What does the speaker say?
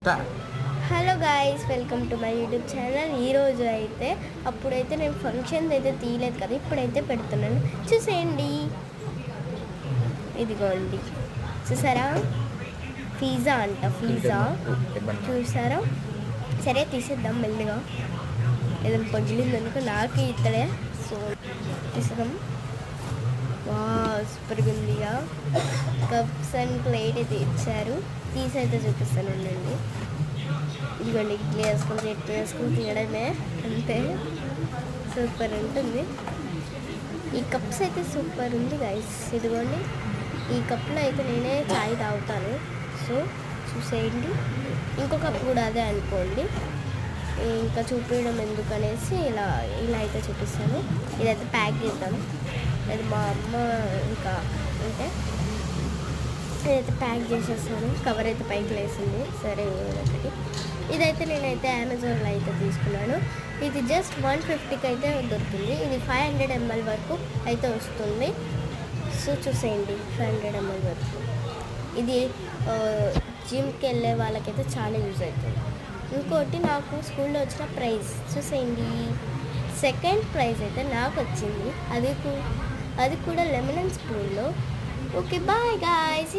Hello guys, welcome to my YouTube channel. ఈరోజు అయితే అప్పుడైతే నేను ఫంక్షన్ అయితే తీయలేదు కదా, ఇప్పుడైతే పెడుతున్నాను. చూసేయండి, ఇదిగోండి, చూసారా? పిజ్జా అంట, పిజ్జా చూసారా? సరే తీసేద్దాం మెల్లిగా, ఏదైనా పగిలింది అనుకో నాకు ఇత్తడే. సో తీసేద్దాం. వా సూపర్గా ఉందిగా. కప్స్ అండ్ ప్లేట్ అయితే ఇచ్చారు. తీసి అయితే చూపిస్తాను ఉండండి. ఇదిగోండి, ఇడ్లీ వేసుకొని చట్నీ వేసుకొని తినడమే, అంతే. సూపర్ ఉంటుంది. ఈ కప్స్ అయితే సూపర్ ఉంది గైస్. ఇదిగోండి, ఈ కప్లో అయితే నేనే చాయ్ తాగుతాను. సో చూసేయండి. ఇంకో కప్ కూడా అదే అనుకోండి. ఇంకా చూపించడం ఎందుకనేసి ఇలా ఇలా అయితే చూపిస్తాను. ఇదైతే ప్యాక్ చేద్దాం. అది మా అమ్మ ఇంకా అంటే ఇదైతే ప్యాక్ చేసేస్తాను. కవర్ అయితే పైకి లేసింది. సరే ఒకటి ఇదైతే నేనైతే అమెజాన్లో అయితే తీసుకున్నాను. ఇది జస్ట్ 150కి అయితే దొరుకుతుంది. ఇది 500 ml వరకు అయితే వస్తుంది. సో చూసేయండి, 500 ml వరకు. ఇది జిమ్కి వెళ్ళే వాళ్ళకైతే చాలా యూజ్ అవుతుంది. ఇంకోటి నాకు స్కూల్లో వచ్చిన ప్రైజ్ చూసేయండి. సెకండ్ ప్రైజ్ అయితే నాకు వచ్చింది. అది కూడా లెమన్ అండ్ స్పూన్లో. Okay, bye guys.